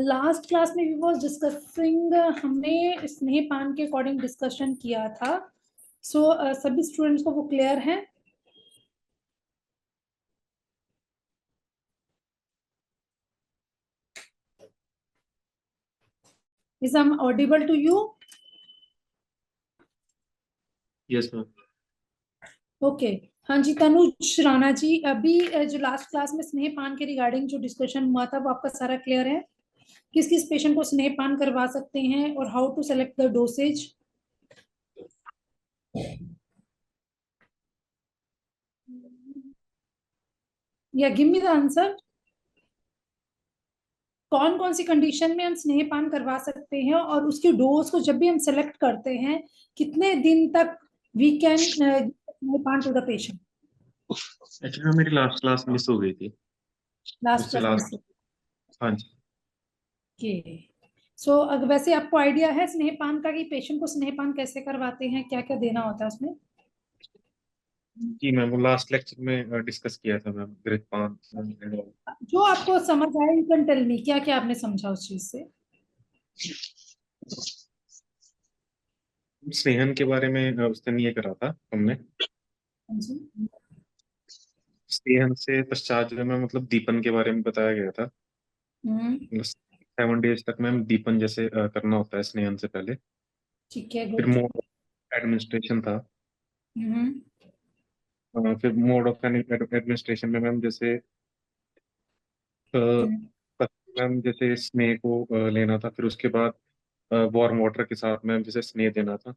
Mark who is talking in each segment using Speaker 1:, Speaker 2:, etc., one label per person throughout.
Speaker 1: Last class में we was discussing, हमने स्नेहपान के अकॉर्डिंग डिस्कशन किया था. सो सभी स्टूडेंट्स को वो क्लियर है? Is I'm audible to you?
Speaker 2: Yes ma'am.
Speaker 1: Okay. हाँ जी, तनुज राणा जी, अभी जो लास्ट क्लास में स्नेहपान के रिगार्डिंग जो डिस्कशन हुआ था वो आपका सारा क्लियर है? किस किस पेशेंट को स्नेहपान करवा सकते हैं और how to select the dosage? या गिव मी द आंसर. कौन कौन सी कंडीशन में हम स्नेहपान करवा सकते हैं और उसकी डोज को जब भी हम सेलेक्ट करते हैं कितने दिन तक we can snehapan to the patient?
Speaker 2: Actually मेरी लास्ट क्लास मिस हो गई थी.
Speaker 1: लास्ट
Speaker 2: उससे
Speaker 1: क्लास
Speaker 2: लास्ट.
Speaker 1: में.
Speaker 2: हाँ जी.
Speaker 1: ओके. सो अगर वैसे आपको आइडिया है स्नेहपान का कि पेशेंट को स्नेहपान कैसे करवाते हैं, क्या क्या देना होता है उसमें?
Speaker 2: जी मैम, वो लास्ट लेक्चर में डिस्कस किया था मैम, घृतपान and all.
Speaker 1: जो आपको समझ आया यू कैन टेल मी, क्या क्या आपने समझा उस चीज से?
Speaker 2: स्नेहन के बारे में उस दिन ये करा था हमने.
Speaker 1: हाँ जी.
Speaker 2: स्नेहन से पश्चात जो है मैम, मतलब दीपन के बारे में बताया गया था. मतलब 7 days तक मैम दीपन जैसे करना होता है स्नेहन से पहले.
Speaker 1: ठीक है,
Speaker 2: फिर
Speaker 1: गुड.
Speaker 2: मोड एडमिनिस्ट्रेशन था. फिर मोड ऑफ एडमिनिस्ट्रेशन में मैम जैसे मैम जैसे स्नेह को लेना था. फिर उसके बाद वार्म वाटर के साथ मैम जैसे स्नेह देना था.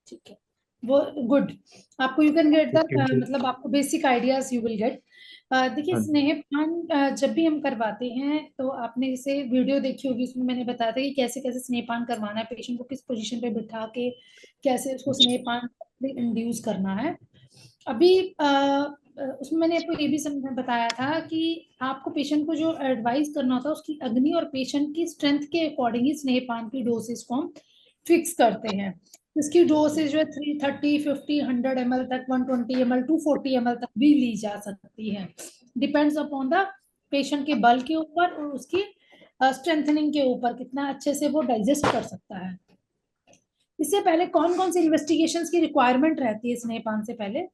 Speaker 1: ठीक है, वो गुड. आपको यू कैन गेट द
Speaker 2: क्योंकि
Speaker 1: मतलब आपको basic ideas you will gate. देखिए
Speaker 2: हाँ जी.
Speaker 1: स्नेहपान जब भी हम करवाते हैं तो आपने जैसे वीडियो देखी होगी, उसमें मैंने बताया था कि कैसे कैसे स्नेहपान करवाना है, पेशेंट को किस पोजीशन पे बिठा के कैसे उसको स्नेहपान इंड्यूस करना है. अभी उसमें मैंने आपको ये भी बताया था कि आपको पेशेंट को जो एडवाइस करना होता है उसकी अग्नि और पेशेंट की स्ट्रेंथ के अकॉर्डिंग ही स्नेहपान की डोसेज को हम फिक्स करते हैं. इसकी डोसेज जो है 330, 50, 100 ml तक, 120 ml, 240 ml तक भी ली जा सकती है. डिपेंड्स अपॉन द पेशेंट के बल के ऊपर और उसकी स्ट्रेंथनिंग के ऊपर, कितना अच्छे से वो डाइजेस्ट कर सकता है. इससे पहले कौन कौन सी इन्वेस्टिगेशंस की रिक्वायरमेंट रहती है स्नेहपान से पहले?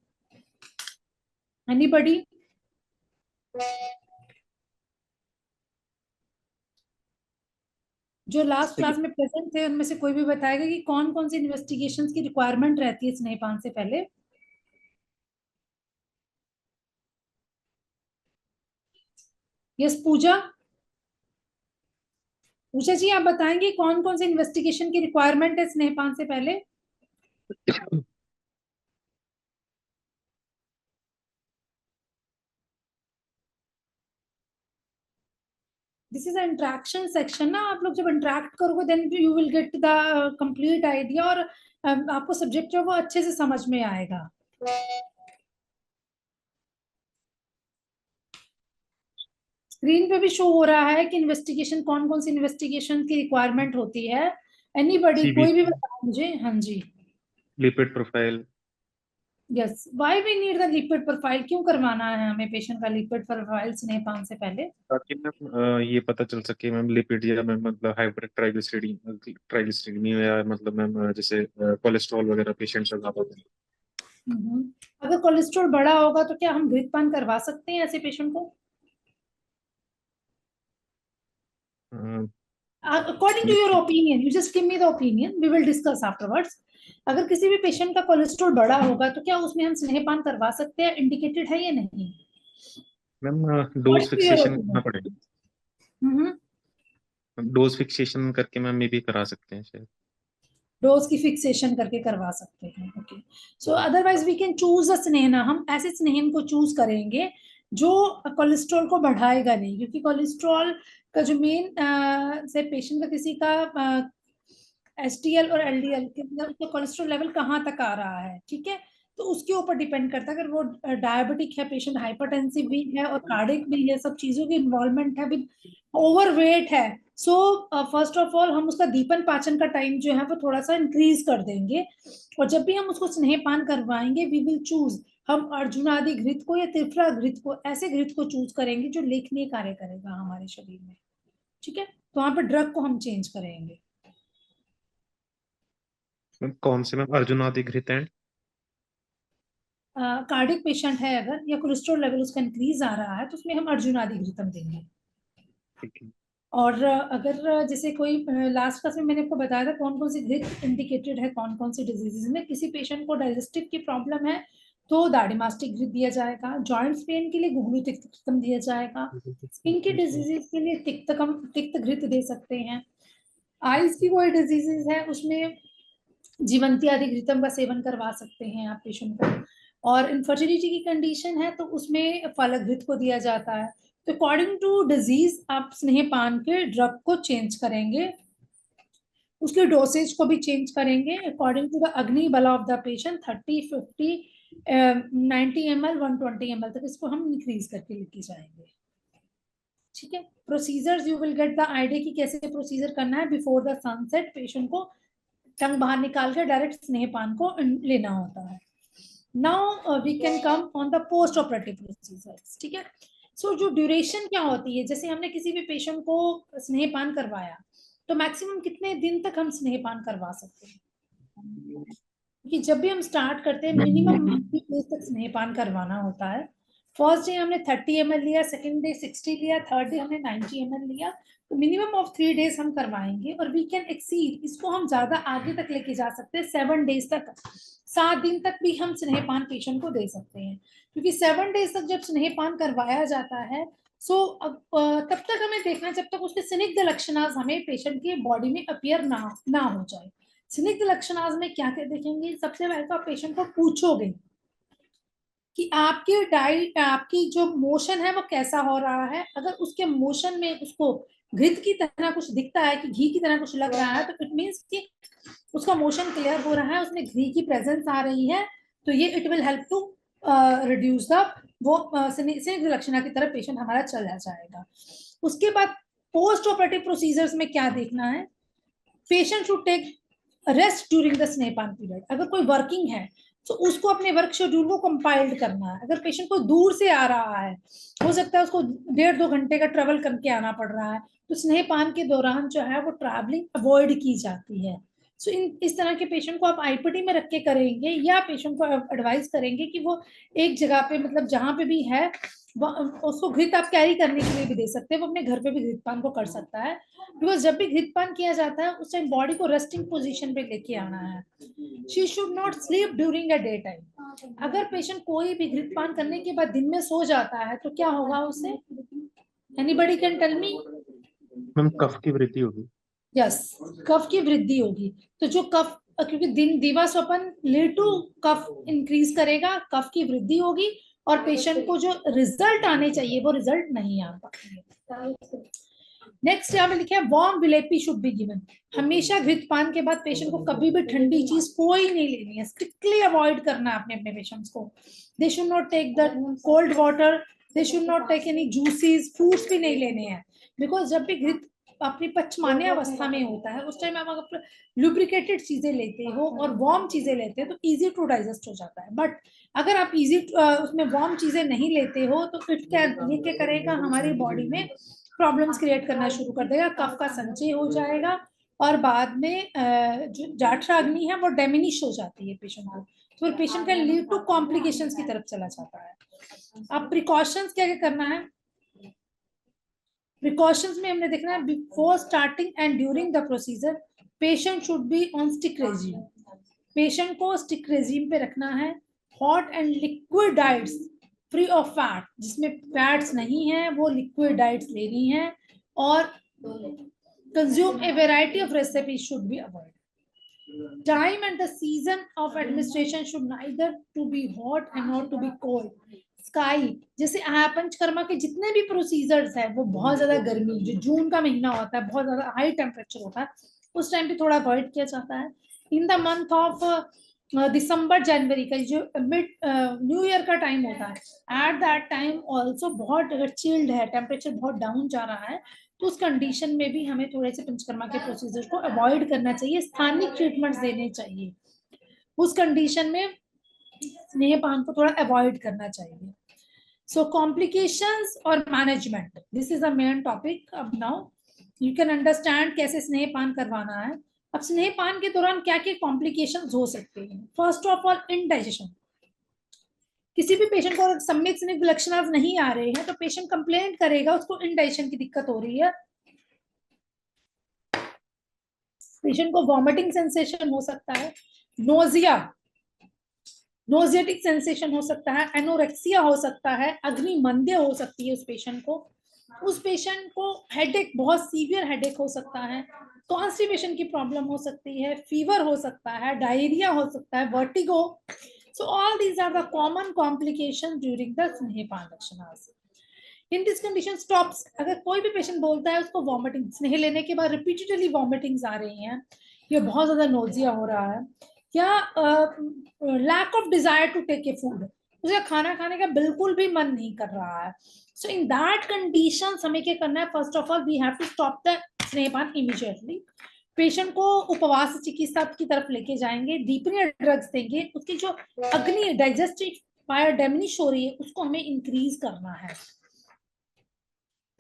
Speaker 1: एनीबॉडी? जो लास्ट क्लास में प्रेजेंट थे उनमें से कोई भी बताएगा कि कौन कौन सी इन्वेस्टिगेशंस की रिक्वायरमेंट रहती है स्नेहपान से पहले? यस पूजा. पूजा जी, आप बताएंगे कौन कौन सी इन्वेस्टिगेशन की रिक्वायरमेंट है स्नेहपान से पहले? दिस इज इंटरेक्शन सेक्शन ना. आप लोग जब इंटरेक्ट करोगे then you will get the complete idea और आपको सब्जेक्ट जो है वो अच्छे से समझ में आएगा. स्क्रीन पे भी शो हो रहा है कि इन्वेस्टिगेशन, कौन कौन सी इन्वेस्टिगेशन की रिक्वायरमेंट होती है. एनीबॉडी, कोई भी
Speaker 2: सीबीसी,
Speaker 1: बताओ मुझे. हाँ जी.
Speaker 2: Lipid profile.
Speaker 1: Yes, why we need the lipid profile? क्यों करवाना है हमें पेशेंट का लिपिड प्रोफाइल स्नेहपान से पहले?
Speaker 2: ताकि मैम ये पता चल सके मैम, लिपिड या मैम मतलब हाइपर ट्राइग्लिसरीडीमिया या मतलब मैम जैसे कोलेस्ट्रॉल वगैरह पेशेंट का ज्यादा होता
Speaker 1: अगर कोलेस्ट्रॉल बढ़ा होगा तो क्या हम घृतपान करवा सकते हैं ऐसे पेशेंट को?
Speaker 2: है.
Speaker 1: According to your opinion, you just give me the opinion, we will discuss afterwards. अगर किसी भी पेशेंट का कोलेस्ट्रॉल बढ़ा होगा तो क्या उसमें हम स्नेहपान करवा सकते हैं? इंडिकेटेड है या नहीं?
Speaker 2: Ma'am dose
Speaker 1: according to your
Speaker 2: fixation करना
Speaker 1: ओपिनियन.
Speaker 2: पड़ेगा. डोज फिक्सेशन करके मैम ये भी करा सकते हैं शायद.
Speaker 1: डोज की फिक्सेशन करके करवा सकते हैं. Okay. So otherwise we can choose a snehan. हम ऐसे स्नेहन को चूज करेंगे जो कोलेस्ट्रॉल को बढ़ाएगा नहीं, क्योंकि कोलेस्ट्रॉल का जो मेन से पेशेंट का किसी का एचडीएल और एलडीएल उसका कोलेस्ट्रॉल लेवल कहाँ तक आ रहा है, ठीक है, तो उसके ऊपर डिपेंड करता है. अगर वो डायबिटिक है पेशेंट, हाइपरटेंसिव भी है और कार्डिक भी है, सब चीजों की इन्वॉल्वमेंट है, विद ओवरवेट है, सो फर्स्ट ऑफ ऑल हम उसका दीपन पाचन का टाइम जो है वो थोड़ा सा इंक्रीज कर देंगे. और जब भी हम उसको स्नेहपान करवाएंगे वी विल चूज, हम अर्जुनादि घृत को या त्रिफला घृत को, ऐसे घृत को चूज करेंगे जो लेखनीय कार्य करेगा हमारे शरीर में. ठीक है, तो वहां पर ड्रग को हम चेंज करेंगे।
Speaker 2: मैम कौन से मैम, अर्जुन आदि घृत एंड?
Speaker 1: कार्डिक पेशेंट है अगर, या कोलेस्ट्रॉल लेवल उसका इंक्रीज आ रहा है, तो उसमें हम अर्जुनादि घृतम देंगे।
Speaker 2: ठीक है।
Speaker 1: और अगर जैसे कोई लास्ट क्लास में मैंने आपको बताया था कौन कौन सी घृत इंडिकेटेड है कौन कौन सी डिजीजेज में। किसी पेशेंट को डाइजेस्टिव की प्रॉब्लम है तो दाड़ीमास्टिक घृत दिया जाएगा। जॉइंट्स पेन के लिए गुगलू तिक्त घृतम दिया जाएगा। स्किन की डिजीजेज के लिए तिक्त घृत दे सकते हैं। आईज की कोई डिजीजेज है उसमें जीवंती आदि घृतम का सेवन करवा सकते हैं आप पेशेंट को। और इनफर्टिलिटी की कंडीशन है तो उसमें फलक घृत को दिया जाता है। तो अकॉर्डिंग टू डिजीज आप स्नेहपान के ड्रग को चेंज करेंगे, उसके डोसेज को भी चेंज करेंगे अकॉर्डिंग टू द अग्नि बल of the patient. 30, 50, 90 ml 120 ml तक इसको हम इंक्रीज करके लेके जाएंगे। ठीक है, procedures you will get the idea कि कैसे प्रोसीजर करना है। बिफोर द सनसेट पेशेंट को टंग बाहर निकाल के डायरेक्ट स्नेहपान को लेना होता है। Now we can come on the post operative procedures. ठीक है, सो जो ड्यूरेशन क्या होती है, जैसे हमने किसी भी पेशेंट को स्नेहपान करवाया तो मैक्सिमम कितने दिन तक हम स्नेहपान करवा सकते हैं? क्योंकि जब भी हम स्टार्ट करते हैं मिनिमम 90 डेज तक स्नेहपान करवाना होता है। फर्स्ट डे हमने 30 ml लिया, सेकेंड डे 60 लिया, थर्ड डे हमने 90 ml लिया, तो मिनिमम ऑफ 3 डेज हम करवाएंगे। और वी कैन एक्सीड, इसको हम ज्यादा आगे तक लेके जा सकते हैं, 7 डेज तक, 7 दिन तक भी हम स्नेहपान पेशेंट को दे सकते हैं। क्योंकि 7 डेज तक जब स्नेहपान करवाया जाता है तब तक हमें देखना जब तक उसके स्निग्ध लक्षण हमें पेशेंट की बॉडी में अपीयर ना हो जाए। स्निग्ध लक्षण में क्या क्या देखेंगे? सबसे पहले तो आप पेशेंट को पूछोगे कि आपकी डाइट, आपकी जो मोशन है वो कैसा हो रहा है। अगर उसके मोशन में उसको घृत की तरह कुछ दिखता है, कि घी की तरह कुछ लग रहा है, तो इट मीन्स कि उसका मोशन क्लियर हो रहा है, उसमें घी की प्रेजेंस आ रही है, तो ये it will help to reduce the वो स्निग्ध लक्षणा की तरफ पेशेंट हमारा चला जाएगा। उसके बाद पोस्ट ऑपरेटिव प्रोसीजर्स में क्या देखना है? Patient should take rest during the snehapan period. अगर कोई वर्किंग है तो उसको अपने वर्क शेड्यूल को कंपाइल्ड करना है। अगर पेशेंट को दूर से आ रहा है, हो सकता है उसको 1.5-2 घंटे का ट्रेवल करके आना पड़ रहा है, तो स्नेहपान के दौरान जो है वो ट्रैवलिंग अवॉइड की जाती है। सो इस तरह के पेशेंट को आप आईपीटी में रख के करेंगे, या पेशेंट को एडवाइस करेंगे कि वो एक जगह पे, मतलब जहां पे भी है उसको घृत आप कैरी करने के लिए भी दे सकते हैं, वो अपने घर पे भी घृतपान को कर सकता है। बिकॉज जब भी घृतपान किया जाता है उस टाइम बॉडी को रेस्टिंग पोजीशन पे लेके आना है। She should not sleep during a day time. अगर पेशेंट कोई भी घृतपान करने के बाद दिन में सो जाता है तो क्या होगा उससे? Anybody can tell me?
Speaker 2: Ma'am कफ की वृद्धि होगी।
Speaker 1: यस, कफ की वृद्धि होगी। तो जो कफ, क्योंकि दिन दिवा स्वपन लीड टू कफ इंक्रीज करेगा, कफ की वृद्धि होगी, और पेशेंट को जो रिजल्ट आने चाहिए वो रिजल्ट नहीं आ पाएंगे। नेक्स्ट यहाँ पे लिखा है वार्म विलेपी शुड बी गिवन। हमेशा घृतपान के बाद पेशेंट को कभी भी ठंडी चीज कोई नहीं लेनी है, स्ट्रिक्टली अवॉइड करना है अपने अपने पेशेंट्स को। They should not take the cold water, they should not take any juices, fruits भी नहीं लेने हैं। बिकॉज जब भी घृत अपनी पचमान्य अवस्था में होता है उस टाइम आप अगर लुब्रिकेटेड चीजें लेते हो और वार्म चीजें लेते हो तो इजी टू डाइजेस्ट हो जाता है। बट अगर आप इजी उसमें वार्म चीजें नहीं लेते हो तो इट क्या, ये क्या करेगा, हमारी बॉडी में प्रॉब्लम्स क्रिएट करना शुरू कर देगा, कफ का संचय हो जाएगा, और बाद में जो जाठराग्नि है वो डेमिनिश हो जाती है पेशेंट को, तो फिर पेशेंट का लीड टू कॉम्प्लिकेशंस की तरफ चला जाता है। अब प्रिकॉशंस क्या क्या करना है? प्रिकॉशंस में हमने देखना है before starting and during the procedure patient should be on stick regime. Patient को स्टिक रेजिम पे रखना है। Hot and liquid diets free of fat, जिसमें फैट्स नहीं है वो लिक्विड डाइट्स लेनी है। और consume a variety of recipes should be avoided. Time and the season of administration should neither to be hot and not to be cold. Sky, जैसे पंचकर्मा के जितने भी प्रोसीजर्स है वो बहुत ज्यादा गर्मी, जो जून का महीना होता है बहुत ज्यादा हाई टेम्परेचर होता है, उस टाइम पे थोड़ा अवॉइड किया जाता है। In the month of December जनवरी का जो मिड न्यू ईयर का टाइम होता है, एट दैट टाइम ऑल्सो बहुत अगर चिल्ड है, टेम्परेचर बहुत डाउन जा रहा है, तो उस कंडीशन में भी हमें थोड़े से पंचकर्मा के प्रोसीजर को अवॉइड करना चाहिए, स्थानिक ट्रीटमेंट्स देने चाहिए। उस कंडीशन में स्नेहपान को थोड़ा अवॉइड करना चाहिए। सो कॉम्प्लिकेशंस और management, this is the main topic अब नाउ। यू कैन अंडरस्टैंड कैसे स्नेहपान करवाना है। अब स्नेहपान के दौरान क्या क्या कॉम्प्लिकेशंस हो सकते हैं। First of all, indigestion. किसी भी पेशेंट को सम्यक स्निग्ध लक्षण नहीं आ रहे हैं तो पेशेंट कंप्लेंट करेगा उसको इनडाइजेशन की दिक्कत हो रही है। पेशेंट को वॉमिटिंग सेंसेशन हो सकता है, नोजिया, नोजियाटिक सेंसेशन हो सकता है, एनोरेक्सिया हो सकता है, अग्निमंद्य हो सकती है उस पेशेंट को हेडेक, बहुत सीवियर हेडेक हो सकता है, कॉन्स्टिपेशन की प्रॉब्लम हो सकती है, फीवर हो सकता है, डायरिया हो सकता है, vertigo. So all these are the common complication during the snehapan lakshanas. In this condition stops. अगर कोई भी पेशेंट बोलता है उसको वॉमिटिंग, स्नेह लेने के बाद रिपीटेडली वॉमिटिंग्स आ रही हैं, या बहुत ज्यादा नोजिया हो रहा है, या lack of desire to take a food, उसे खाना खाने का बिल्कुल भी मन नहीं कर रहा है, सो इन दैट कंडीशन हमें क्या करना है, first of all we have to stop the snehapan immediately. Patient को उपवास चिकित्सा की तरफ लेके जाएंगे, डीपनियर ड्रग्स देंगे, उसकी जो अग्नि डाइजेस्टिव फायर डैमेज हो रही है उसको हमें इंक्रीज करना है।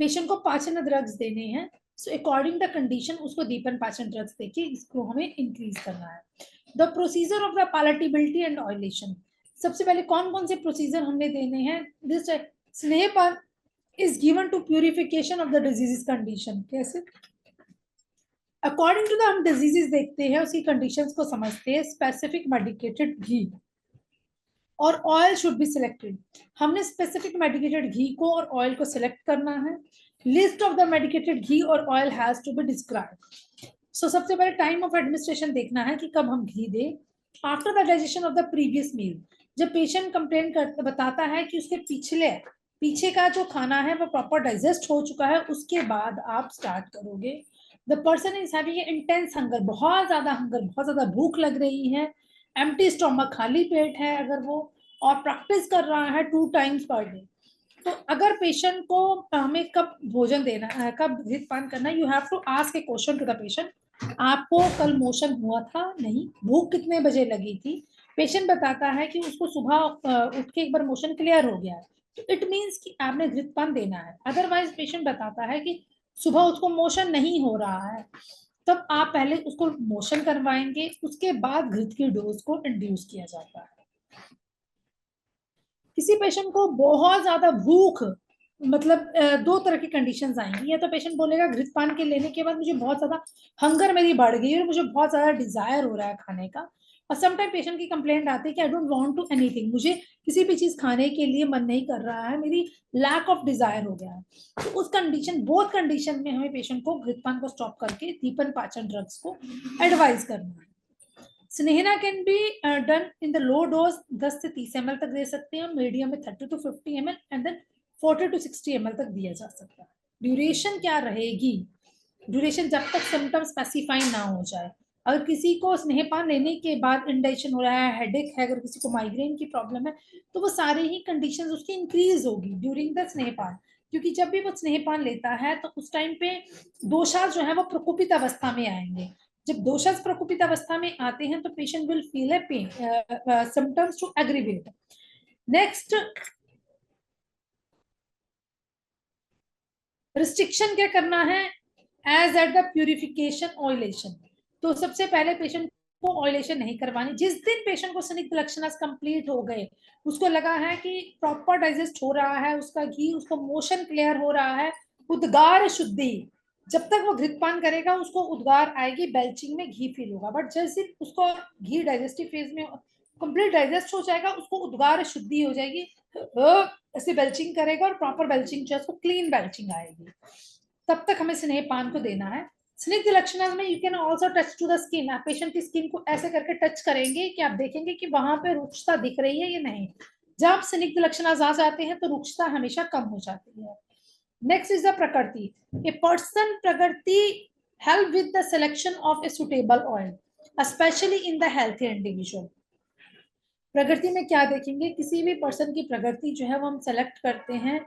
Speaker 1: पेशेंट को पाचन ड्रग्स देने हैं, सो अकॉर्डिंग द कंडीशन उसको दीपन पाचन ड्रग्स देके इसको हमें इंक्रीज करना है। The procedure of the palatability and oilation. सबसे पहले कौन कौन से प्रोसीजर हमने देने हैं। This snehapan is given to purification of the disease condition. कैसे, अकॉर्डिंग टू द हम डिजीजेस देखते हैं उसकी कंडीशंस को समझते हैं। स्पेसिफिक मेडिकेटेड घी और ऑयल शुड बी सिलेक्टेड। हमने स्पेसिफिक मेडिकेटेड घी को और ऑयल को सिलेक्ट करना है। List of the medicated ghee और oil has to be describe. So सबसे पहले टाइम ऑफ एडमिनिस्ट्रेशन देखना है कि कब हम घी दें। After the digestion of the previous meal, जब पेशेंट कंप्लेन कर बताता है कि उसके पीछे का जो खाना है वो प्रॉपर डाइजेस्ट हो चुका है, उसके बाद आप स्टार्ट करोगे। The person is having intense hunger, बहुत ज्यादा भूख लग रही है, एम्प्टी स्टोमक, खाली पेट है अगर वो, और प्रैक्टिस कर रहा है 2 टाइम्स पर डे, तो अगर पेशेंट को हमें कब भोजन देना है, कब घृतपान करना है, you have to ask a question to the patient. आपको कल मोशन हुआ था? नहीं। भूख कितने बजे लगी थी? पेशेंट बताता है कि उसको सुबह उठ के एक बार मोशन क्लियर हो गया है, तो इट मीन्स कि आपने घृतपान देना है। अदरवाइज पेशेंट बताता है कि सुबह उसको मोशन नहीं हो रहा है, तब आप पहले उसको मोशन करवाएंगे, उसके बाद घृत की डोज को इंड्यूस किया जाता है। किसी पेशेंट को बहुत ज्यादा भूख, मतलब 2 तरह की कंडीशंस आएंगी। या तो पेशेंट बोलेगा घृतपान के लेने के बाद मुझे बहुत ज्यादा हंगर मेरी बढ़ गई और मुझे बहुत ज्यादा डिजायर हो रहा है खाने का, और समटाइम पेशेंट की कंप्लेंट आती है कि I don't want to anything, मुझे किसी भी चीज खाने के लिए मन नहीं कर रहा है, मेरी लैक ऑफ डिजायर हो गया है। तो उस कंडीशन, बोथ कंडीशन में हमें पेशेंट को घृतपान को स्टॉप करके दीपन पाचन ड्रग्स को एडवाइस करना है। Snehana can be done in the low dose, 10 से 30 ml तक दे सकते हैं, मीडियम में 30 to 50 ml, and then 40 to 60 ml तक दिया जा सकता है। ड्यूरेशन क्या रहेगी? ड्यूरेशन जब तक सिम्टम स्पेसिफाई ना हो जाए। अगर किसी को स्नेहपान लेने के बाद इंडाइजेशन हो रहा है, हेडेक है, अगर किसी को माइग्रेन की प्रॉब्लम है, तो वो सारे ही कंडीशंस उसकी इंक्रीज होगी ड्यूरिंग द स्नेहपान, क्योंकि जब भी वो स्नेहपान लेता है तो उस टाइम पे दोषा जो है वो प्रकोपित अवस्था में आएंगे। जब दोषास प्रकोपित अवस्था में आते हैं तो patient will feel a pain symptoms to aggravate. Next, restriction क्या करना है, as at the purification oleation. तो सबसे पहले पेशेंट को ऑयलेशन नहीं करवानी। जिस दिन पेशेंट को स्निग्ध लक्षण कंप्लीट हो गए, उसको लगा है कि प्रॉपर डाइजेस्ट हो रहा है उसका घी, उसको मोशन क्लियर हो रहा है, उद्गार शुद्धि, जब तक वो घृतपान करेगा उसको उद्गार आएगी, बेल्चिंग में घी फील होगा, बट जैसे उसको घी डाइजेस्टिव फेज में कंप्लीट डाइजेस्ट हो जाएगा, उसको उद्गार शुद्धि हो जाएगी, ऐसे बेल्चिंग करेगा और प्रॉपर बेल्चिंग जो है उसको क्लीन बेल्चिंग आएगी, तब तक हमें स्नेहपान को देना है। स्निग्ध लक्षण में you can also touch to the skin. आप पेशेंट की स्किन को ऐसे करके टच करेंगे कि आप देखेंगे कि वहां पे रुक्षता दिख रही है या नहीं। जब स्निग्ध लक्षण आ जाते हैं तो रुक्षता हमेशा कम हो जाती है। नेक्स्ट इज द प्रकृति। ए पर्सन प्रकृति help with the selection of a suitable oil, specially in the healthy individual. प्रकृति में क्या देखेंगे, किसी भी पर्सन की प्रकृति जो है वो हम सेलेक्ट करते हैं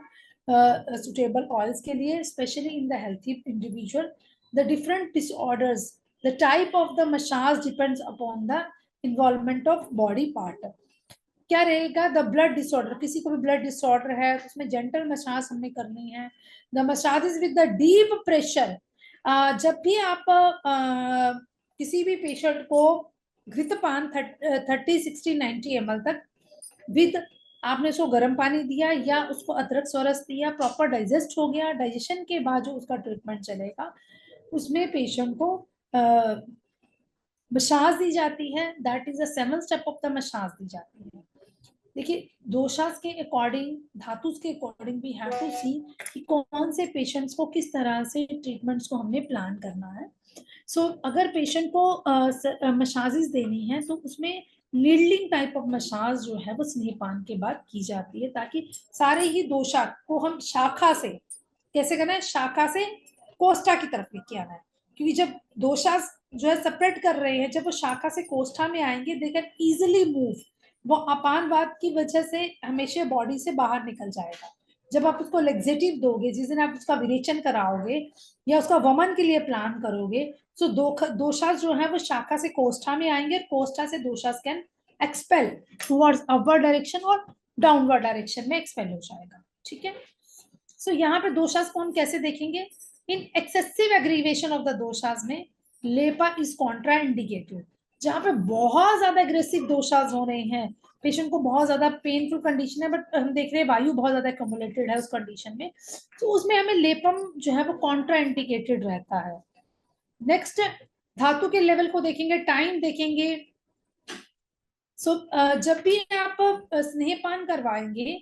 Speaker 1: सुटेबल ऑयल्स के लिए, specially in the healthy individual. The different disorders, the type of the massage depends upon the involvement of body part. क्या रहेगा, द ब्लड डिसऑर्डर, किसी को भी ब्लड डिसऑर्डर है तो उसमें जेंटल मसाज हमने करनी है। The massage is with the deep pressure, जब भी आप किसी भी पेशेंट को घृतपान 30, 60, 90 ml तक विद आपने उसको गर्म पानी दिया या उसको अदरक सोरस दिया, प्रॉपर डाइजेस्ट हो गया, डाइजेशन के बाद जो उसका ट्रीटमेंट चलेगा उसमें पेशेंट को मसाज दी जाती है। That is the 7th step of the massage दी जाती है। देखिए दोषास के अकॉर्डिंग, धातुस के according we have to see कि कौन से पेशेंट्स को किस तरह से ट्रीटमेंट्स को हमने प्लान करना है। अगर पेशेंट को मसाजेस देनी है तो उसमें नीडलिंग टाइप ऑफ मसाज जो है वो स्नेहपान के बाद की जाती है, ताकि सारे ही दोषा को हम शाखा से कैसे करना है, शाखा से कोष्ठा की तरफ लेके आना है। क्योंकि जब दोषा जो है सेपरेट कर रहे हैं, जब वो शाखा से कोष्ठा में आएंगे दे कैन इजिली मूव, वो अपानवाद की वजह से हमेशा बॉडी से बाहर निकल जाएगा। जब आप उसको लेक्सेटिव दोगे, जिस दिन आप उसका विरेचन कराओगे या उसका वमन के लिए प्लान करोगे, तो दोषास जो है वो शाखा से कोष्ठा में आएंगे, कोष्ठा से doshas can expel towards upward direction और डाउनवर्ड डायरेक्शन में एक्सपेल हो जाएगा। ठीक है, यहाँ पे दोषास को हम कैसे देखेंगे, इन एक्सेसिव एग्रीवेशन ऑफ द दोषास में लेपा इज कॉन्ट्रा इंडिकेटेड। जहां पे बहुत ज्यादा एग्रेसिव दोषास हो रहे हैं, पेशेंट को बहुत ज्यादा पेनफुल कंडीशन है, बट हम देख रहे हैं वायु बहुत ज्यादा एक्यूमुलेटेड है उस कंडीशन में, तो उसमें हमें लेपम जो है वो कॉन्ट्रा इंडिकेटेड रहता है। नेक्स्ट धातु के लेवल को देखेंगे, टाइम देखेंगे। जब भी आप स्नेहपान करवाएंगे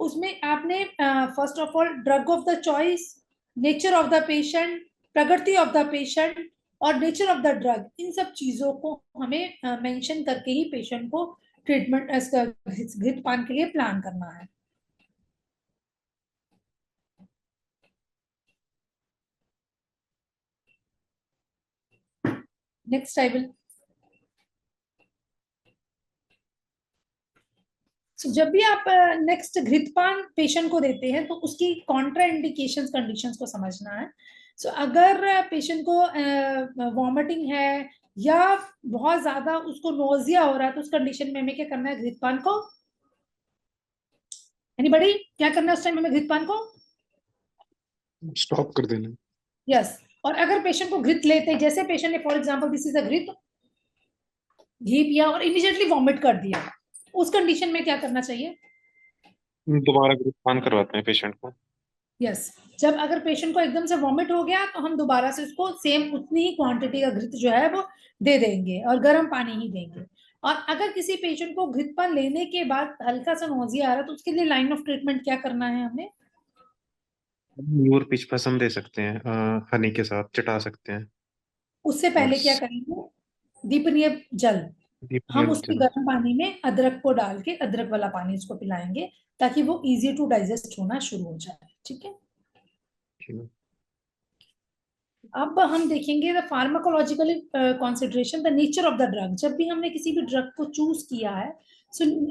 Speaker 1: उसमें आपने first of all drug of the choice, nature of the patient, प्रकृति ऑफ द पेशेंट और नेचर ऑफ द ड्रग, इन सब चीजों को हमें मेंशन करके ही पेशेंट को ट्रीटमेंट घृतपान के लिए प्लान करना है। नेक्स्ट आई विल जब भी आप नेक्स्ट घृतपान पेशेंट को देते हैं तो उसकी कॉन्ट्रा इंडिकेशंस कंडीशंस को समझना है। अगर पेशेंट को वॉमिटिंग है या बहुत ज्यादा उसको नोजिया हो रहा है तो उस कंडीशन में हमें क्या करना है, घृतपान को, एनीबॉडी क्या करना है उस टाइम में घृतपान को
Speaker 2: स्टॉप कर देना।
Speaker 1: यस और अगर पेशेंट को घृत लेते, जैसे पेशेंट ने for example this is a घृत, घी पिया और इमीडिएटली वॉमिट कर दिया, उस कंडीशन में क्या करना चाहिए,
Speaker 2: दोबारा घृतपान करवाते हैं पेशेंट को।
Speaker 1: यस जब अगर पेशेंट को एकदम से वॉमिट हो गया तो हम दोबारा से उसको सेम उतनी ही क्वांटिटी का घृत जो है वो दे देंगे और गर्म पानी ही देंगे। और अगर किसी पेशेंट को घृतपान लेने के बाद हल्का सा नोजिया आ रहा है तो उसके लिए लाइन ऑफ ट्रीटमेंट क्या करना है, हमने
Speaker 2: न्यूर पिच भस्म दे सकते हैं, हनी के साथ चटा सकते हैं।
Speaker 1: उससे
Speaker 2: और
Speaker 1: पहले क्या करेंगे, दीपनीय जल, हम उसके
Speaker 2: चलो
Speaker 1: गर्म पानी में अदरक को डाल के अदरक वाला पानी उसको पिलाएंगे ताकि वो इजी टू डाइजेस्ट होना शुरू हो जाए। ठीक है, अब हम देखेंगे the pharmacological consideration, the nature of the drug. जब भी हमने किसी भी ड्रग को चूज किया है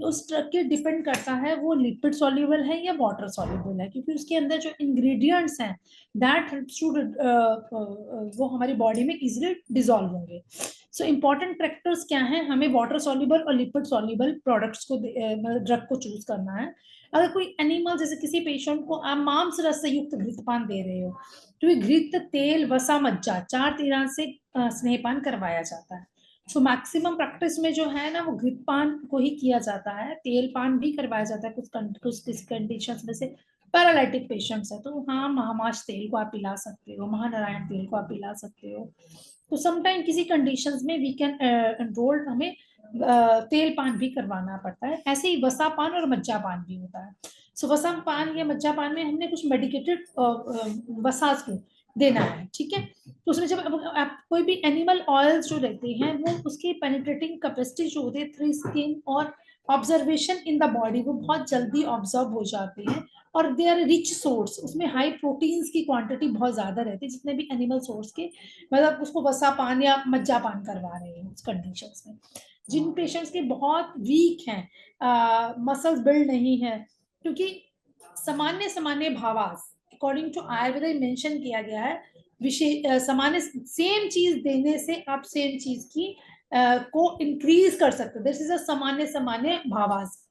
Speaker 1: उस ड्रग के डिपेंड करता है वो लिपिड सॉल्युबल है या वाटर सॉल्युबल है, क्योंकि उसके अंदर जो इंग्रेडिएंट्स हैं दैट वो हमारी बॉडी में इजीली डिसॉल्व होंगे। इंपॉर्टेंट फैक्टर्स क्या हैं, हमें वाटर सॉल्युबल और लिपिड सॉल्युबल प्रोडक्ट्स को ड्रग को चूज करना है। अगर कोई एनिमल, जैसे किसी पेशेंट को आप मांस रस से युक्त घृतपान दे रहे हो तो घृत, तेल, वसा, मज्जा 4 तरह से स्नेहपान करवाया जाता है। मैक्सिमम प्रैक्टिस में जो है ना वो घृतपान को ही किया जाता है, तेल पान भी करवाया जाता है कुछ किसी कंडीशंस में, से पैरालिटिक पेशेंट्स है तो हाँ महामाश तेल को आप पिला सकते हो, महानारायण तेल को आप पिला सकते हो। तो समटाइम किसी कंडीशंस में वी कैन एनरोल, हमें तेल पान भी करवाना पड़ता है। ऐसे ही वसा पान और मज्जा पान भी होता है। वसा पान या मज्जा पान में हमने कुछ मेडिकेटेड वसाज को देना है। ठीक है, तो उसमें जब आप कोई भी एनिमल ऑयल्स जो रहते हैं वो उसकी पेनिट्रेटिंग कैपेसिटी जो होती है थ्रू स्किन और ऑब्जर्वेशन इन द बॉडी, वो बहुत जल्दी ऑब्जर्व हो जाते हैं और दे आर रिच सोर्स, उसमें हाई प्रोटीन्स की क्वांटिटी बहुत ज्यादा रहती है जितने भी एनिमल सोर्स के, मतलब उसको वसा पान या मज्जा पान करवा रहे हैं उस कंडीशंस में। जिन पेशेंट्स के बहुत वीक हैं, मसल्स बिल्ड नहीं है, क्योंकि सामान्य सामान्य भावास अकॉर्डिंग टू आयुर्वेद मेंशन किया गया है, विशेष सामान्य सेम चीज देने से आप सेम चीज की को इंक्रीज कर सकते हो। दिस इज अ सामान्य सामान्य भावास।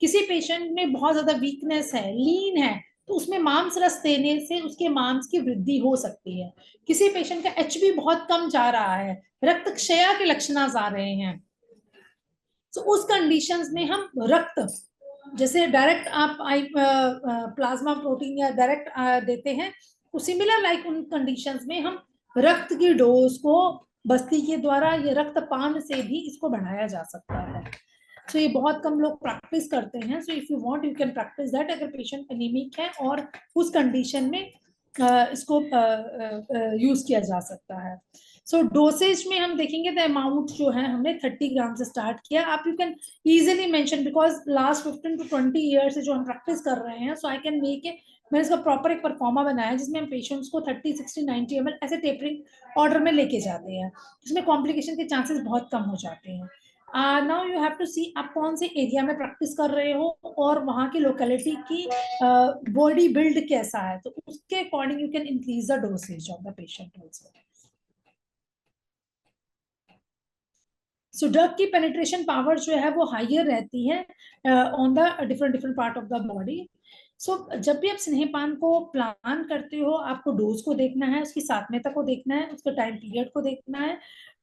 Speaker 1: किसी पेशेंट में बहुत ज्यादा वीकनेस है, लीन है, तो उसमें मांस रस देने से उसके मांस की वृद्धि हो सकती है। किसी पेशेंट का एचबी बहुत कम जा रहा है, रक्त क्षय के लक्षण आ रहे हैं, तो उस कंडीशंस में हम रक्त, जैसे डायरेक्ट आप आई प्लाज्मा प्रोटीन या डायरेक्ट देते हैं, सिमिलर लाइक उन कंडीशंस में हम रक्त की डोज को बस्ती के द्वारा या रक्तपान से भी इसको बढ़ाया जा सकता है। तो ये बहुत कम लोग प्रैक्टिस करते हैं। So if you want you can practice that, अगर पेशेंट एनीमिक है और उस कंडीशन में इसको यूज किया जा सकता है। सो डोसेज में हम देखेंगे द अमाउंट जो है हमने 30 ग्राम से स्टार्ट किया। आप you can easily mention, because last 15 to 20 years से जो हम प्रैक्टिस कर रहे हैं, सो आई कैन मेक ए, मैंने इसका प्रॉपर एक परफॉर्मा बनाया है जिसमें हम पेशेंट्स को 30, 60, 90 ml ऐसे टेपरिंग ऑर्डर में लेके जाते हैं, जिसमें कॉम्प्लिकेशन के चांसेस बहुत कम हो जाते हैं। नाउ यू हैव टू सी आप कौन से एरिया में प्रैक्टिस कर रहे हो और वहां की लोकेलिटी की बॉडी बिल्ड कैसा है, तो उसके according you can increase the dosage of the patient also. So drug की पेनिट्रेशन पावर जो है वो हाइयर रहती है on the different different part of the body. So जब भी आप स्नेहपान को प्लान करते हो, आपको डोज को देखना है, उसकी सात्म्यता को देखना है, उसके टाइम पीरियड को देखना है,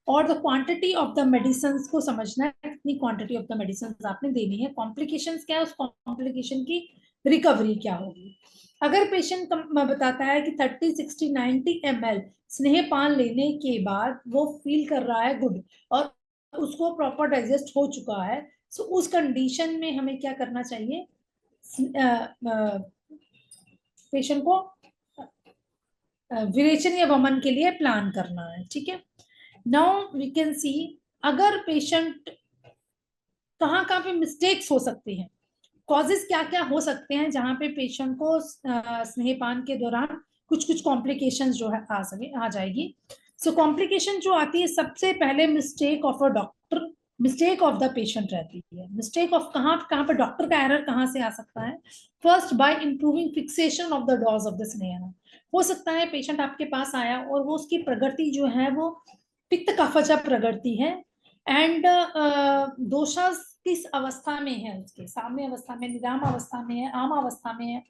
Speaker 1: और the quantity of the medicine को समझना है, कितनी क्वांटिटी ऑफ द मेडिसिन आपने देनी है, कॉम्प्लिकेशंस क्या है, उस कॉम्प्लिकेशन की रिकवरी क्या होगी। अगर पेशेंट बताता है कि 30, 60, 90 ml स्नेहपान लेने के बाद वो फील कर रहा है गुड और उसको प्रॉपर डाइजेस्ट हो चुका है, सो उस कंडीशन में हमें क्या करना चाहिए, पेशेंट को विरेचन या वमन के लिए प्लान करना है। ठीक है, नाउ वी कैन सी अगर पेशेंट कहाँ कहाँ पे मिस्टेक्स हो सकती हैं, कॉजेस क्या क्या हो सकते हैं जहां पे पेशेंट को स्नेहपान के दौरान कुछ कुछ कॉम्प्लिकेशंस जो है आ जाएगी। सो कॉम्प्लिकेशन जो आती है, सबसे पहले mistake of a doctor, mistake of the patient रहती है। मिस्टेक ऑफ कहाँ कहाँ पे डॉक्टर का एरर कहाँ से आ सकता है, first by improving fixation of the dose of the Sneha. हो सकता है पेशेंट आपके पास आया और वो उसकी प्रगति जो है वो पित्त कफजा प्रगति है, एंड दोषा किस अवस्था में है, उसके साम्य अवस्था में, निराम अवस्था में है, आम अवस्था में है।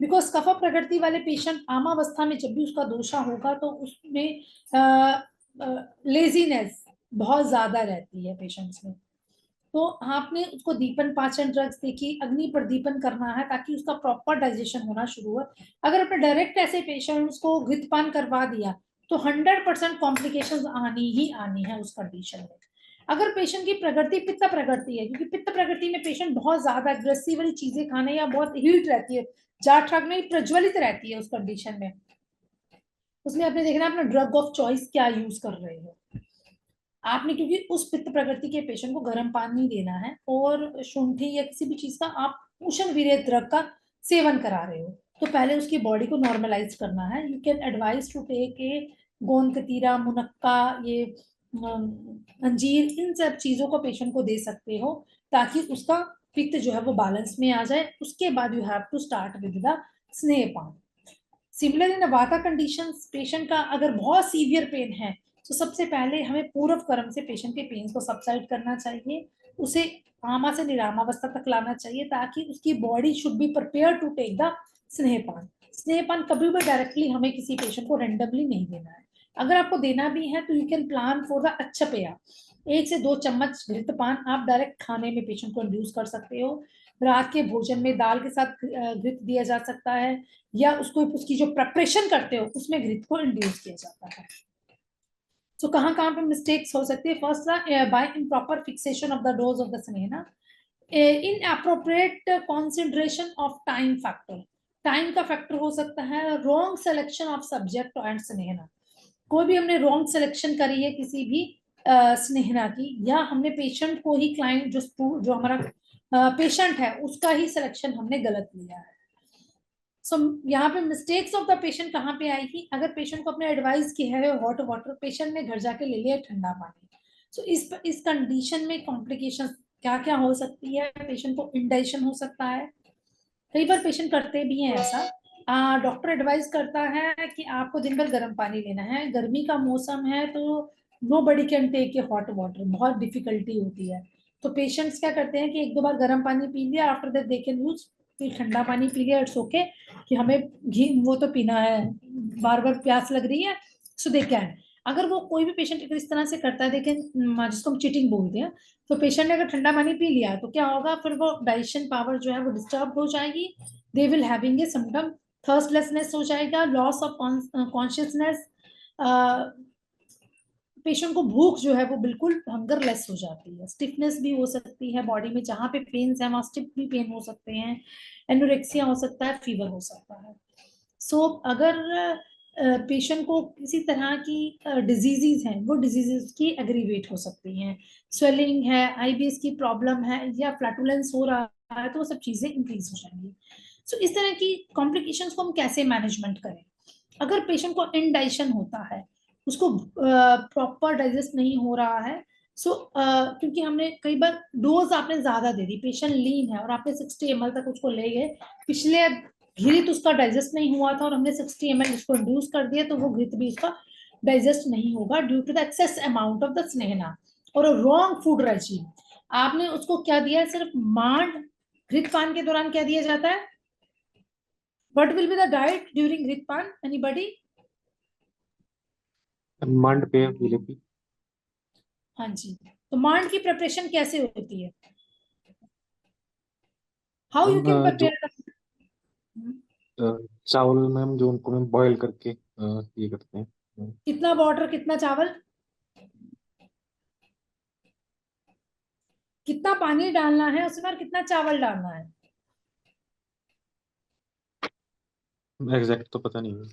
Speaker 1: बिकॉज कफ प्रकृति वाले पेशेंट आम अवस्था में जब भी उसका दोषा होगा तो उसमें लेजीनेस बहुत ज्यादा रहती है पेशेंट्स में। तो आपने उसको दीपन पाचन ड्रग्स देखी, अग्नि प्रदीपन करना है ताकि उसका प्रॉपर डाइजेशन होना शुरू हो। अगर आपने डायरेक्ट ऐसे पेशेंट्स को घृतपान करवा दिया तो 100% कॉम्प्लिकेशंस आनी ही आनी है उस कंडीशन में। अगर पेशेंट की प्रकृति पित्त प्रकृति है, क्योंकि पित्त प्रकृति में पेशेंट बहुत ज्यादा एग्रेसिव वाली चीजें खाने या बहुत हीट रहती है, जाट ठाक नहीं प्रज्वलित रहती है उस कंडीशन में, उसमें आपने देखना अपना ड्रग ऑफ चॉइस क्या यूज कर रहे हो आपने, क्योंकि उस पित्त प्रकृति के पेशेंट को गर्म पानी देना है और शुंठी या किसी भी चीज का आप उष्ण वीर्य द्रव का सेवन करा रहे हो, तो पहले उसकी बॉडी को नॉर्मलाइज करना है। You can advise to take a गोंद कतीरा, मुनक्का, ये अंजीर, इन सब चीजों को पेशेंट को दे सकते हो ताकि उसका पित्त जो है वो बैलेंस में आ जाए। उसके बाद you have to start with the snehapan. Similar in vata conditions, patient का अगर बहुत सीवियर पेन है तो सबसे पहले हमें पूर्व कर्म से पेशेंट के पेन को सबसाइड करना चाहिए, उसे आमा से निरामावस्था तक लाना चाहिए ताकि उसकी body should be prepare to take the snehapan. स्नेहपान कभी भी डायरेक्टली हमें किसी पेशेंट को रेंडमली नहीं देना है। अगर आपको देना भी है तो you can plan for the अच्छा पेया, 1 से 2 चम्मच घृतपान आप डायरेक्ट खाने में पेशेंट को इंड्यूस कर सकते हो। रात के भोजन में दाल के साथ घृत दिया जा सकता है, या उसको उसकी जो प्रिपरेशन करते हो उसमें घृत को इंड्यूस किया जाता है। सो कहाँ कहाँ पे मिस्टेक्स हो सकती है, first by improper fixation of the dose of the Sneha, in appropriate consideration of time factor, time का फैक्टर हो सकता है, wrong selection of subject and Sneha, कोई भी हमने रॉन्ग सिलेक्शन करी है किसी भी स्नेहा की, या हमने पेशेंट को ही क्लाइंट जो हमारा पेशेंट है उसका ही सिलेक्शन हमने गलत लिया है। सो यहाँ पे मिस्टेक्स ऑफ द पेशेंट कहाँ पे आएगी, अगर पेशेंट को अपने एडवाइस किया है हॉट वाटर, पेशेंट ने घर जाके ले लिया ठंडा पानी, सो इस कंडीशन में कॉम्प्लिकेशन क्या क्या हो सकती है, पेशेंट को इंडाइजेशन हो सकता है, कई बार पेशेंट करते भी हैं ऐसा। डॉक्टर एडवाइस करता है कि आपको दिन भर गर्म पानी लेना है, गर्मी का मौसम है तो nobody can take a hot water, बहुत डिफिकल्टी होती है, तो पेशेंट्स क्या करते हैं कि 1-2 बार गर्म पानी पी लिया, after that they can use कि ठंडा पानी पी लिया, इट्स ओके, कि हमें घी वो तो पीना है, बार बार प्यास लग रही है, सो दे कैन। अगर वो कोई भी पेशेंट अगर इस तरह से करता है, देखें जिसको हम चीटिंग बोलते हैं, तो पेशेंट ने अगर ठंडा पानी पी लिया तो क्या होगा, फिर वो डाइजेशन पावर जो है वो डिस्टर्ब हो जाएगी, they will having a symptom, thirstlessness हो जाएगा, लॉस ऑफ कॉन्शियसनेस, पेशेंट को भूख जो है वो बिल्कुल हंगरलेस हो जाती है, स्टिफनेस भी हो सकती है बॉडी में, जहां पे पेन है वहां स्टिफ भी पेन हो सकते हैं, एनोरेक्सिया हो सकता है, फीवर हो सकता है। सो अगर पेशेंट को किसी तरह की डिजीजेज हैं, वो डिजीजेज की एग्रीवेट हो सकती हैं, स्वेलिंग है, आईबीएस की प्रॉब्लम है, या फ्लैटुलेंस हो रहा है, तो वो सब चीजें इंक्रीज हो जाएंगी। सो इस तरह की कॉम्प्लिकेशंस को हम कैसे मैनेजमेंट करें? अगर पेशेंट को इनडाइजेशन होता है, उसको प्रॉपर डाइजेस्ट नहीं हो रहा है, सो क्योंकि हमने कई बार डोज आपने ज्यादा दे दी, पेशेंट लीन है और आपने 60 ml तक उसको ले गए, पिछले घृत उसका डाइजेस्ट नहीं हुआ था और हमने 60 ml उसको इंड्यूस कर दिया, तो वो घृत भी उसका डाइजेस्ट नहीं होगा due to the excess amount of the snehana और रॉन्ग फूड रेजिम। आपने उसको क्या दिया है, सिर्फ मांड, घृतपान के दौरान क्या दिया जाता है? What will be the diet during घृतपान? Anybody?
Speaker 2: मांड पे विलेपी।
Speaker 1: हाँ जी, तो मांड की प्रिपरेशन कैसे होती है? हाउ यू
Speaker 2: मैम
Speaker 1: कैन
Speaker 2: जो
Speaker 1: प्रिपेयर?
Speaker 2: चावल मैम जो उनको मैम बॉईल करके ये करते हैं।
Speaker 1: कितना वाटर, कितना चावल, कितना पानी डालना है उसमें और कितना चावल डालना है?
Speaker 2: एग्जैक्ट तो पता नहीं है।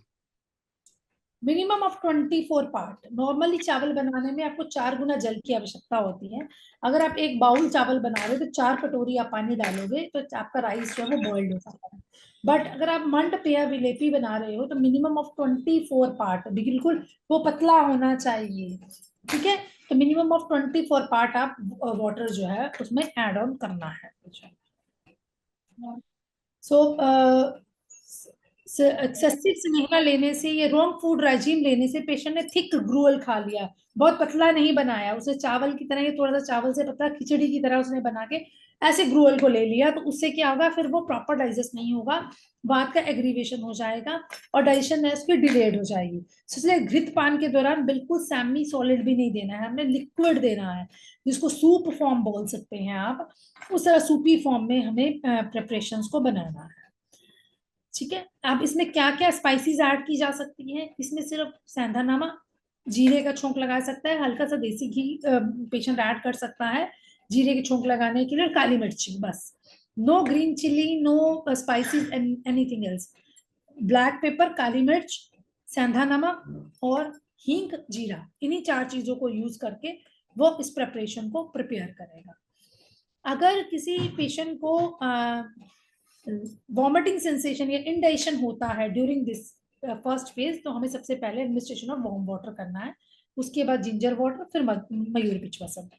Speaker 1: Minimum of 24 part. नॉर्मली चावल बनाने में आपको 4 गुना जल की आवश्यकता होती है। अगर आप एक बाउल चावल बना रहे हो तो 4 कटोरी आप पानी डालोगे तो आपका राइस जो है वो बॉइल्ड हो सकता है। बट अगर आप मंड पेया विलेपी बना रहे हो तो मिनिमम ऑफ 24 पार्ट, बिल्कुल वो पतला होना चाहिए, ठीक है? तो मिनिमम ऑफ 24 पार्ट आप वाटर जो है उसमें एड ऑन करना है। सो एक्सेसिव स्नेहा लेने से या रॉन्ग फूड रेजिम लेने से पेशेंट ने थिक ग्रूअल खा लिया, बहुत पतला नहीं बनाया उसे, चावल की तरह, ये थोड़ा सा चावल से पतला खिचड़ी की तरह उसने बना के ऐसे ग्रूअल को ले लिया, तो उससे क्या होगा, फिर वो प्रॉपर डाइजेस्ट नहीं होगा, बाद का एग्रीवेशन हो जाएगा और डाइजेशन है उसकी डिलेड हो जाएगी। इसलिए घृतपान के दौरान बिल्कुल सैमी सॉलिड भी नहीं देना है, हमने लिक्विड देना है, जिसको सूप फॉर्म बोल सकते हैं आप, उस तरह सूपी फॉर्म में हमें प्रिपरेशंस को बनाना है, ठीक है? अब इसमें क्या क्या स्पाइसेस ऐड की जा सकती हैं? इसमें सिर्फ सेंधा नमक, जीरे का छोंक लगा सकता है, हल्का सा देसी घी पेशेंट ऐड कर सकता है जीरे की छोंक लगाने के लिए, और काली मिर्ची, बस। No green chilli, no spices anything else. Black pepper, काली मिर्च, सेंधा नमक और हींग, जीरा, इन्हीं 4 चीजों को यूज करके वो इस प्रिपरेशन को प्रिपेयर करेगा। अगर किसी पेशेंट को वॉमिटिंग सेंसेशन या इंडाइजेशन होता है ड्यूरिंग दिस फर्स्ट फेज, तो हमें सबसे पहले एडमिनिस्ट्रेशन ऑफ वार्म वाटर करना है, उसके बाद जिंजर वाटर, फिर मयूर पिछवासन।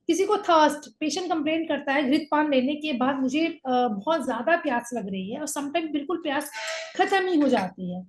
Speaker 1: किसी को थर्स्ट, पेशेंट कंप्लेन करता है घृतपान लेने के बाद मुझे बहुत ज्यादा प्यास लग रही है और समटाइम बिल्कुल प्यास खत्म ही हो जाती है,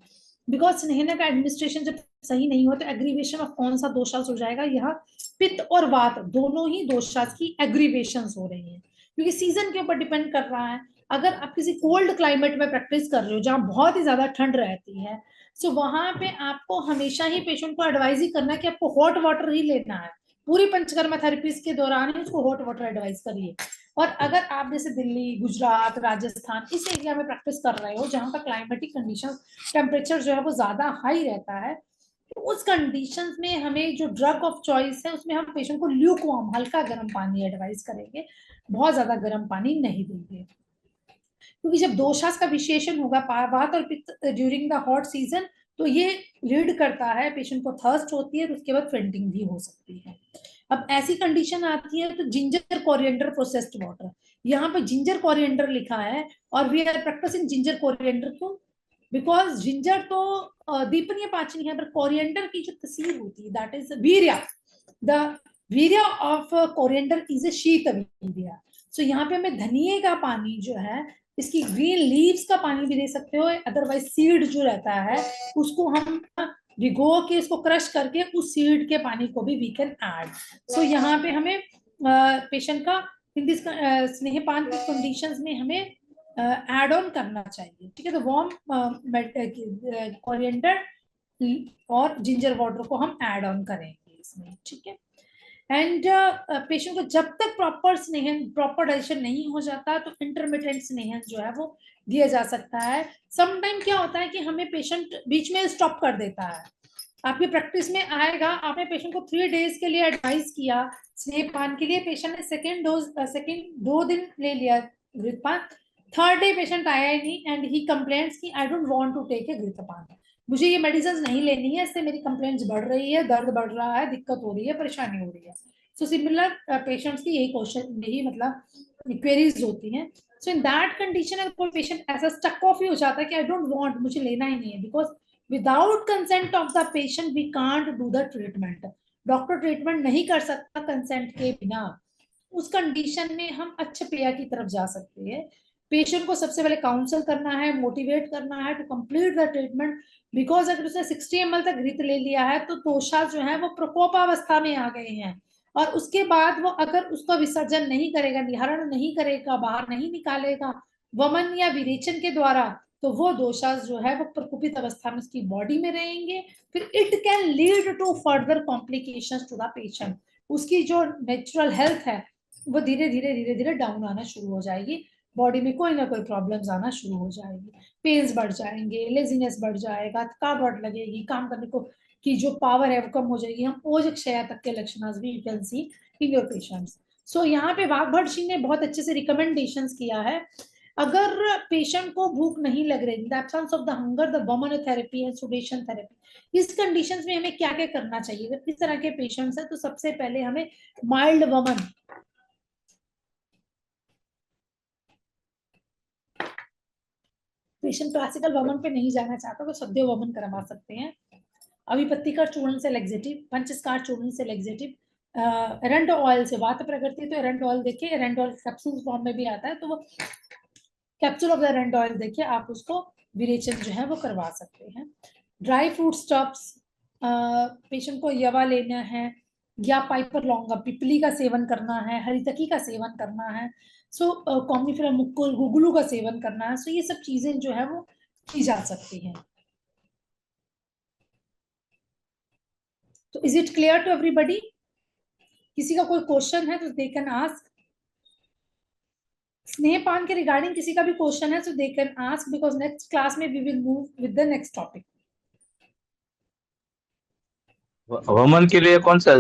Speaker 1: बिकॉज स्नेहना का एडमिनिस्ट्रेशन जब सही नहीं हो तो एग्रीवेशन ऑफ कौन सा दोषास हो जाएगा, यहाँ पित्त और वात दोनों ही दोषास की एग्रीवेशन हो रही है, क्योंकि सीजन के ऊपर डिपेंड कर रहा है। अगर आप किसी कोल्ड क्लाइमेट में प्रैक्टिस कर रहे हो जहां बहुत ही ज्यादा ठंड रहती है, सो वहां पे आपको हमेशा ही पेशेंट को एडवाइज ही करना है कि आपको हॉट वाटर ही लेना है, पूरी पंचकर्मा थेरेपीज के दौरान ही उसको हॉट वाटर एडवाइस करिए। और अगर आप जैसे दिल्ली, गुजरात, राजस्थान इस एरिया में प्रैक्टिस कर रहे हो जहां का क्लाइमेटिक कंडीशन, टेम्परेचर जो है वो ज्यादा हाई रहता है, तो उस कंडीशंस में हमें जो ड्रग ऑफ चॉइस है उसमें हम पेशेंट को ल्यूकवार्म, हल्का गर्म पानी एडवाइस करेंगे, बहुत ज्यादा गर्म पानी नहीं देंगे, क्योंकि जब दोषास का विशेषण होगा वात और पित्त ड्यूरिंग द हॉट सीजन, तो ये लीड करता है, पेशेंट को थर्स्ट होती है, तो उसके बाद फेंटिंग भी हो सकती है। अब ऐसी कंडीशन आती है तो जिंजर कोरिएंडर प्रोसेस्ड वाटर, यहाँ पे जिंजर कोरिएंडर लिखा है और we are practising ginger coriander, क्यों? बिकॉज जिंजर तो दीपनीय पाचनी है, पर कोरिएंडर की जो तसीर होती है that is virya, the virya of coriander is a sheet virya. सो यहाँ पे हमें धनिए का पानी जो है, इसकी ग्रीन लीव्स का पानी भी दे सकते हो, अदरवाइज सीड जो रहता है उसको हम भिगो के इसको क्रश करके उस सीड के पानी को भी वी कैन ऐड। सो यहाँ पे हमें पेशेंट का इन दिस स्नेहपान की कंडीशंस में हमें ऐड ऑन करना चाहिए, ठीक है। तो वार्म कोरिएंडर और जिंजर वाटर को हम ऐड ऑन करेंगे इसमें, ठीक है। एंड पेशेंट को जब तक प्रॉपर डाइजेशन नहीं हो जाता तो इंटरमिटेंट स्नेहन जो है वो दिया जा सकता है। समटाइम क्या होता है कि हमें पेशेंट बीच में स्टॉप कर देता है। आपकी प्रैक्टिस में आएगा, आपने पेशेंट को 3 डेज के लिए एडवाइस किया स्नेहपान के लिए, पेशेंट ने सेकेंड 2 दिन ले लिया घृतपान, थर्ड डे पेशेंट आया ही नहीं एंड ही कंप्लेंट्स कि I don't want to take a ghritapan, मुझे ये मेडिसिन नहीं लेनी है, इससे मेरी कंप्लेंट्स बढ़ रही है, दर्द बढ़ रहा है, दिक्कत हो रही है, परेशानी हो रही है। सो सिमिलर पेशेंट्स की यही क्वेश्चन, यही मतलब क्वेरीज होती हैं। सो इन दैट कंडीशन अगर कोई पेशेंट ऐसा स्टक ऑफ ही हो जाता है कि आई डोंट वांट, मुझे लेना ही नहीं है, because without consent of the patient we can't do the treatment, doctor treatment नहीं कर सकता कंसेंट के बिना। उस कंडीशन में हम अच्छे पेया की तरफ जा सकते हैं। पेशेंट को सबसे पहले काउंसल करना है, मोटिवेट करना है to complete the treatment, because अगर उसने 60 ml तक घृत ले लिया है तो तोषा जो है वो प्रकोपावस्था में आ गए हैं, और उसके बाद वो अगर उसका विसर्जन नहीं करेगा, निहरण नहीं करेगा, बाहर नहीं निकालेगा वमन या विरेचन के द्वारा, तो वो दोषास जो है वो प्रकोपित अवस्था में उसकी बॉडी में रहेंगे, फिर it can lead to further complications to the patient. उसकी जो नेचुरल हेल्थ है वो धीरे धीरे डाउन आना शुरू हो जाएगी, बॉडी में कोई ना कोई प्रॉब्लम्स आना शुरू हो जाएगी, पेन्स बढ़ जाएंगे, लेजीनेस बढ़ जाएगा, थकावट लगेगी, काम करने को की जो पावर है वो कम हो जाएगी, हम ओज क्षय तक के लक्षण भी you can see in your patients. So यहाँ पे वाघभट जी ने बहुत अच्छे से रिकमेंडेशंस किया है। अगर पेशेंट को भूख नहीं लग रही, the absence of the hunger, the वमन थेरेपी एंड सुडेशन थेरेपी, इस कंडीशंस में हमें क्या क्या करना चाहिए अगर इस तरह के पेशेंट्स हैं? तो सबसे पहले हमें माइल्ड वमन, पेशेंट क्लासिकल वमन पे नहीं जाना चाहता तो सद्य वमन करवा सकते हैं। अभिपत्ति का चूर्ण से लेक्सेटिव, पंचस्कार चूर्ण से लेक्सेटिव, एरंड ऑयल से वात प्रकृति, तो एरंड ऑयल देखिए, एरंड ऑयल कैप्सूल फॉर्म में भी आता है, तो वो कैप्सूल ऑफ द एरंड ऑयल देखिए, आप उसको विरेचन जो है वो करवा सकते हैं। ड्राई फ्रूट स्टफ्स, पेशेंट को यवा लेना है या पाइपर लौंगा पिपली का सेवन करना है, हरितकी का सेवन करना है, सो कॉम्निफेरा मुकुल गुगलू का सेवन करना है, सो ये सब चीजें जो है वो की जा सकती हैं। तो is it clear to everybody? किसी का कोई क्वेश्चन है तो दे कैन आस्क। स्नेहपान के रिगार्डिंग किसी का भी क्वेश्चन है तो they can ask, because next class में we will move with the next topic.
Speaker 3: वमन के लिए कौन सा